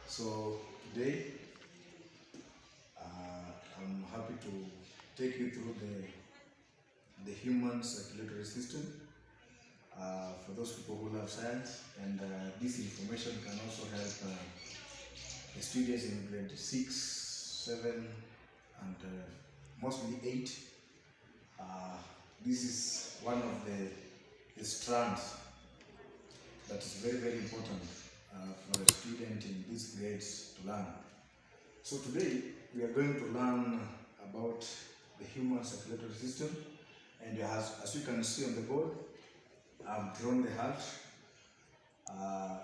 So today I'm happy to take you through the human circulatory system for those people who love science, and this information can also help the students in grade 6, 7 and mostly 8. This is one of the strands that is very, very important for a student in these grades to learn. So today we are going to learn about the human circulatory system, and as you can see on the board, I've drawn the heart.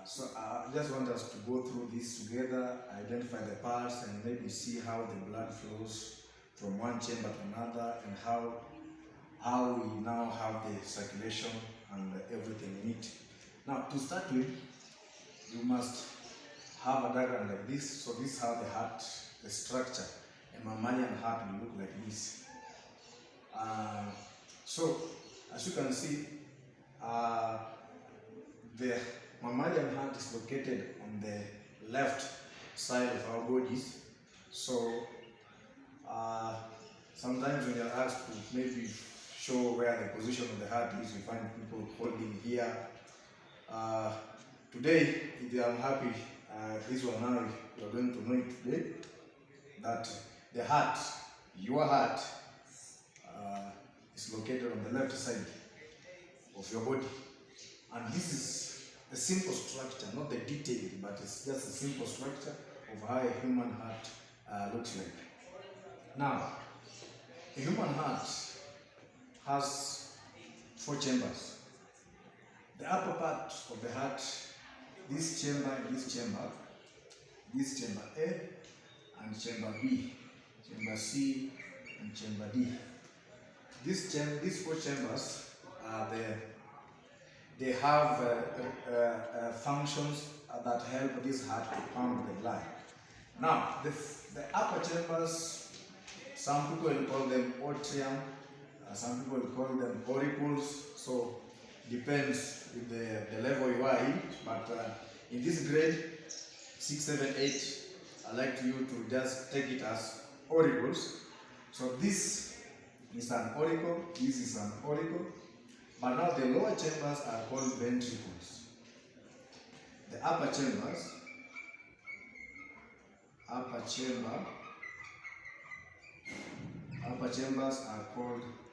So I just want us to go through this together, identify the parts, and maybe see how the blood flows from one chamber to another, and how we now have the circulation and everything in it. Now, to start with, you must have a diagram like this. So this is how the heart, the structure, a mammalian heart will look like this. So, as you can see, the mammalian heart is located on the left side of our bodies. So, sometimes when you're asked to maybe show where the position of the heart is, you find people holding here. Today, I'm happy, this one now, you're going to know it today, that the heart, your heart, is located on the left side of your body. And this is a simple structure, not the detail, but it's just a simple structure of how a human heart looks like. Now, a human heart has 4 chambers. The upper part of the heart, this chamber A, and chamber B, chamber C, and chamber D. These 4 chambers are they have functions that help this heart to pump the blood. Now, the upper chambers, some people will call them atrium, some people will call them auricles. So depends with the level you are in, but in this grade 6, 7, 8, I like you to just take it as auricles. So this is an auricle, this is an auricle, but now the lower chambers are called ventricles. The upper chambers are called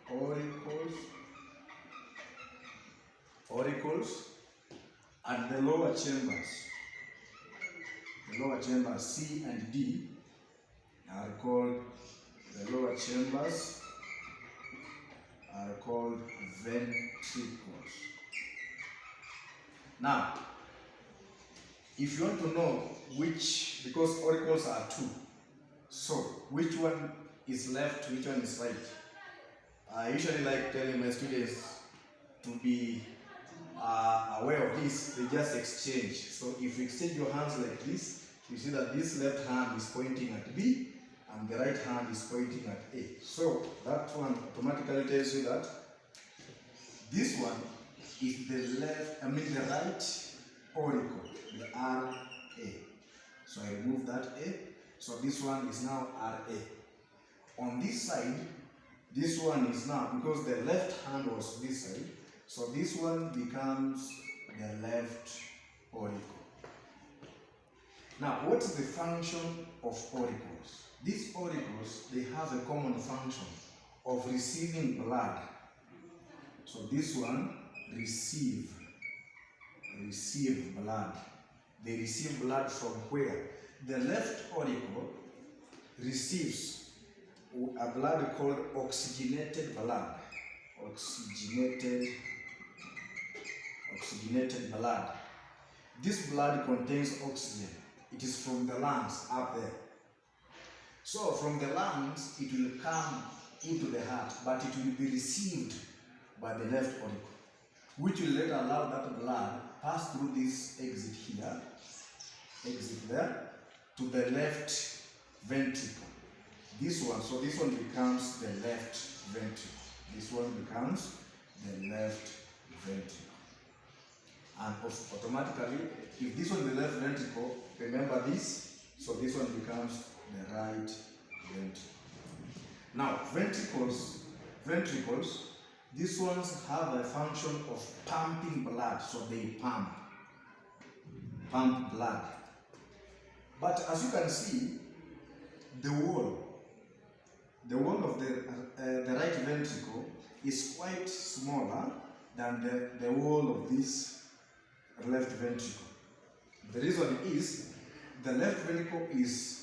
auricles, and the lower chambers C and D are called, the lower chambers are called ventricles. Now, if you want to know which, because auricles are 2, so which one is left, which one is right, I usually like telling my students to be aware of this. They just exchange. So if you exchange your hands like this, you see that this left hand is pointing at B and the right hand is pointing at A. So that one automatically tells you that this one is the right auricle, the RA. So I remove that A. So this one is now RA. On this side, this one is now, because the left hand was this side, so this one becomes the left auricle. Now, what is the function of auricles? These auricles, they have a common function of receiving blood. So this one receive blood. They receive blood from where? The left auricle receives a blood called oxygenated blood. Oxygenated blood. This blood contains oxygen. It is from the lungs up there. So from the lungs, it will come into the heart, but it will be received by the left auricle, which will later allow that blood pass through this exit here, exit there, to the left ventricle. This one, so this one becomes the left ventricle. This one becomes the left ventricle. And automatically, if this one is the left ventricle, remember this, so this one becomes the right ventricle. Now, ventricles, these ones have a function of pumping blood, so they pump blood. But as you can see, the wall of the right ventricle is quite smaller than the wall of this left ventricle. The reason is the left ventricle is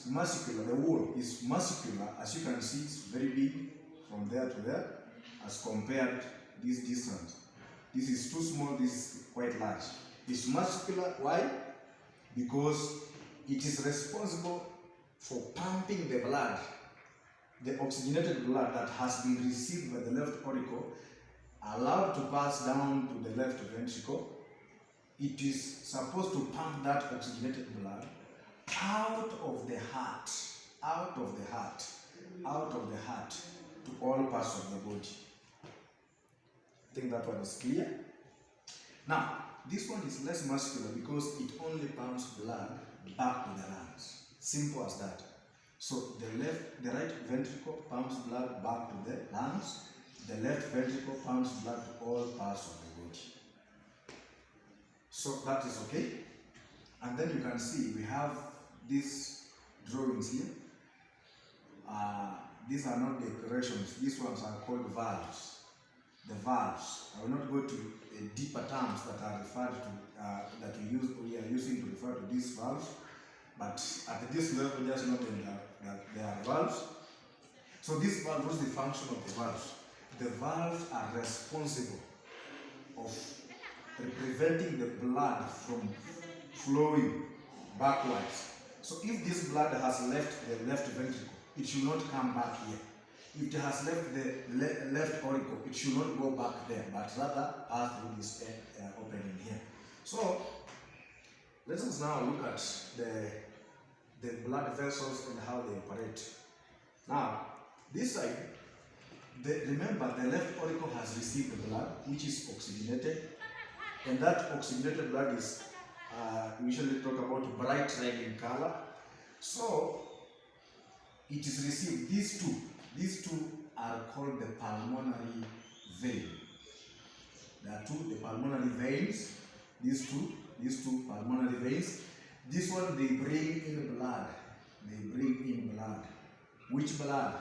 muscular, the wall is muscular, as you can see, it's very big from there to there as compared this distance. This is too small, this is quite large. It's muscular, why? Because it is responsible for pumping the blood, the oxygenated blood that has been received by the left auricle, allowed to pass down to the left ventricle. It is supposed to pump that oxygenated blood out of the heart to all parts of the body. I think that one is clear. Now, this one is less muscular because it only pumps blood back to the lungs. Simple as that. So the right ventricle pumps blood back to the lungs. The left ventricle pumps blood to all parts of the body. So that is okay. And then you can see we have these drawings here. These are not decorations. These ones are called valves. The valves. I will not go to deeper terms that are referred to, that we are using to refer to these valves. But at this level, just know that they are valves. So this valve, what's the function of the valves? The valves are responsible of preventing the blood from flowing backwards. So if this blood has left the left ventricle, it should not come back here. If it has left the left auricle, it should not go back there, but rather pass through this opening here. So let us now look at the blood vessels and how they operate. Now, this side, remember the left auricle has received the blood, which is oxygenated, and that oxygenated blood is, we usually talk about bright red in color. So, it is received, these two are called the pulmonary vein. There are the pulmonary veins, these two pulmonary veins. This one, they bring in blood. Which blood?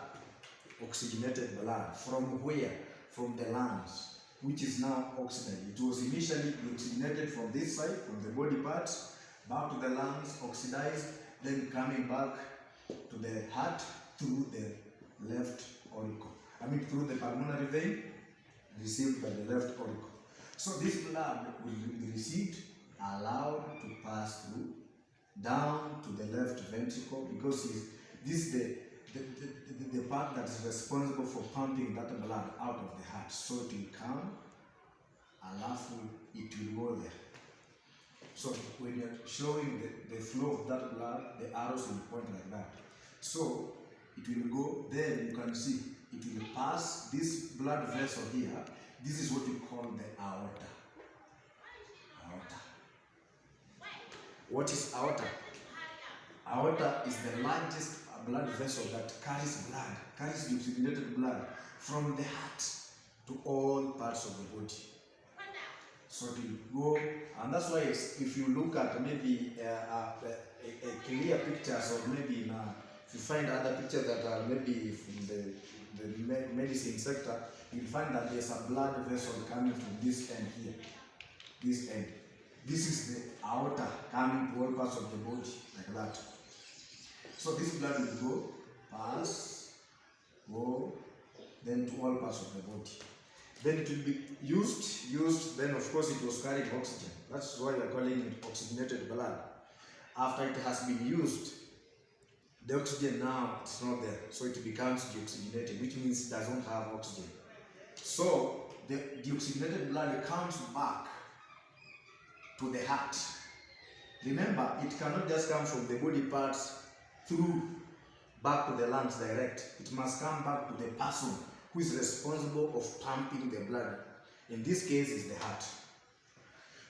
Oxygenated blood. From where? From the lungs, which is now oxygenated. It was initially oxygenated from this side, from the body parts, back to the lungs, oxidized, then coming back to the heart through the left auricle. Through the pulmonary vein, received by the left auricle. So this blood will be received, allowed to pass through, down to the left ventricle, because this is the part that is responsible for pumping that blood out of the heart. So it will come, alafu it will go there. So when you're showing the flow of that blood, the arrows will point like that. So it will go, then you can see, it will pass this blood vessel here. This is what we call the aorta. What is aorta? Aorta is the largest blood vessel that carries the oxygenated blood from the heart to all parts of the body. So it will go, and that's why if you look at maybe a clear pictures, or maybe if you find other pictures that are maybe from the medicine sector, you'll find that there's a blood vessel coming from this end here, this end. This is the aorta coming to all parts of the body, like that. So this blood will go, pass, go, then to all parts of the body. Then it will be used, then of course it was carrying oxygen. That's why we are calling it oxygenated blood. After it has been used, the oxygen now is not there, so it becomes deoxygenated, which means it doesn't have oxygen. So the deoxygenated blood comes back to the heart. Remember, it cannot just come from the body parts through back to the lungs direct. It must come back to the person who is responsible of pumping the blood. In this case, is the heart.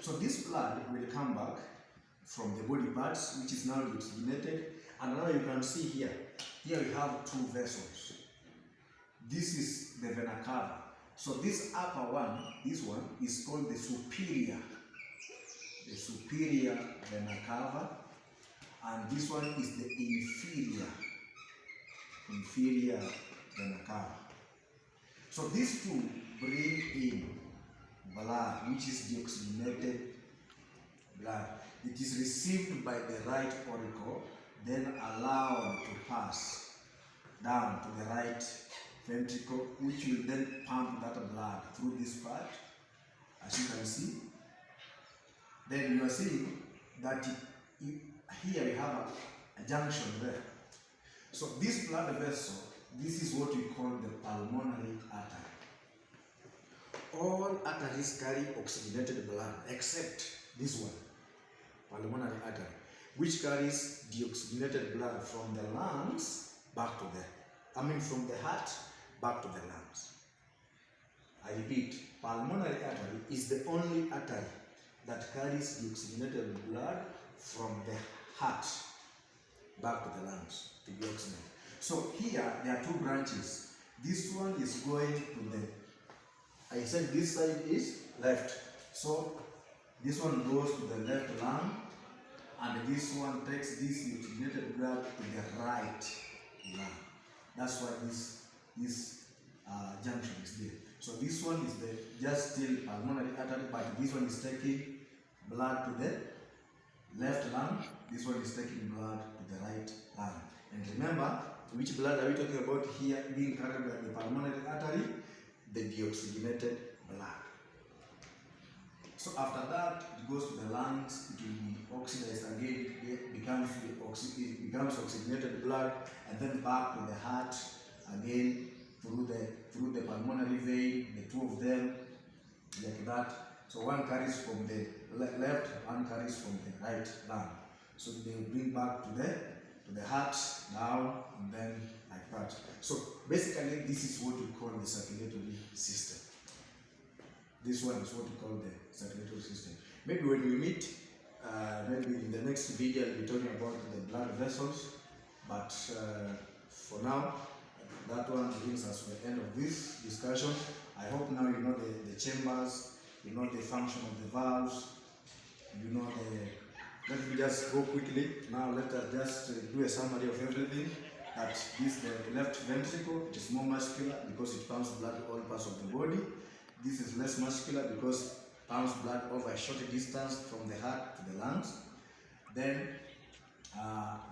So this blood will come back from the body parts, which is now deoxygenated. And now you can see here we have two vessels. This is the vena cava. So this upper one, this one is called the superior vena cava, and this one is the inferior vena cava. So these two bring in blood, which is deoxygenated blood. It is received by the right auricle, then allowed to pass down to the right ventricle, which will then pump that blood through this part, as you can see. Then you are seeing that here we have a junction there. So this blood vessel, this is what we call the pulmonary artery. All arteries carry oxygenated blood except this one, pulmonary artery, which carries deoxygenated blood from the lungs back to from the heart back to the lungs. I repeat, pulmonary artery is the only artery that carries deoxygenated blood from the heart back to the lungs to be oxygenated. So here there are two branches. This one is going to the, I said this side is left. So this one goes to the left lung, and this one takes this deoxygenated blood to the right lung. That's why this junction is there. So this one is the just still pulmonary artery, but this one is taking blood to the left lung. This one is taking blood to the right lung. And remember, which blood are we talking about here being carried by the pulmonary artery? The deoxygenated blood. So after that, it goes to the lungs. It will be oxidized again. It becomes oxygenated blood, and then back to the heart again through the pulmonary vein. The two of them, like that. So one carries from the left, one carries from the right lung. So they bring back to the heart down, and then like that. So basically, this is what we call the circulatory system. This one is what we call the circulatory system. Maybe when we meet, maybe in the next video, I'll be talking about the blood vessels. But for now, that one brings us to the end of this discussion. I hope now you know the chambers, you know the function of the valves, you know let me just go quickly. Now let us just do a summary of everything. That this, the left ventricle, it is more muscular because it pumps blood to all parts of the body. This is less muscular because it pumps blood over a short distance from the heart to the lungs. Then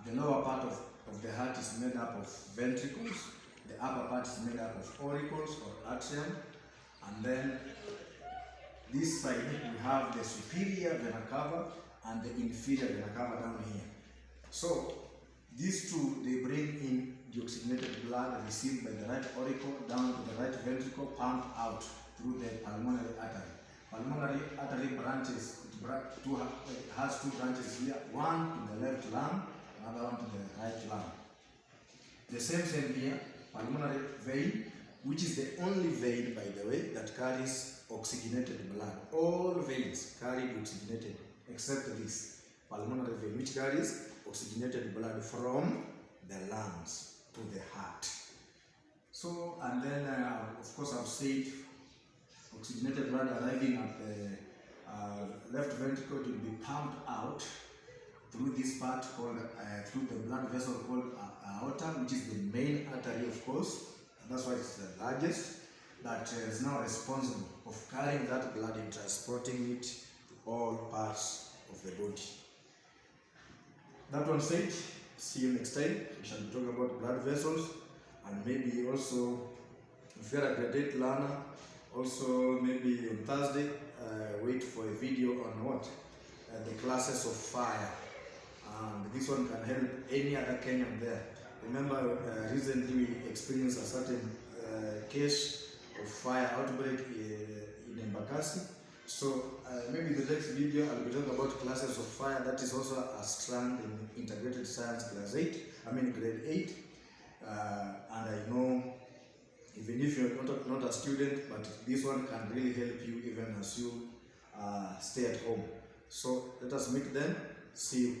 the lower part of the heart is made up of ventricles. The upper part is made up of auricles or atrium. And then this side we have the superior vena cava and the inferior vena cava down here. So these two, they bring in deoxygenated blood received by the right auricle down to the right ventricle, pumped out through the pulmonary artery. Pulmonary artery branches, it has two branches here, one to the left lung, another one to the right lung. The same here, pulmonary vein, which is the only vein, by the way, that carries oxygenated blood. All veins carry oxygenated, except this pulmonary vein, which carries oxygenated blood from the lungs to the heart. So, and then, of course, I've said oxygenated blood arriving at the left ventricle will be pumped out through this part called, through the blood vessel called aorta, which is the main artery, of course. And that's why it's the largest, that is now responsible of carrying that blood and transporting it to all parts of the body. That one said, see you next time. We shall be talking about blood vessels, and maybe also, if you're a graduate learner, also maybe on Thursday, wait for a video on what? The classes of fire. And this one can help any other Kenyan there. Remember, recently we experienced a certain case of fire outbreak in Embakasi. So maybe the next video I'll be talking about classes of fire. That is also a strand in integrated science grade 8. And I know, even if you're not a student, but this one can really help you even as you stay at home. So let us meet then. See you.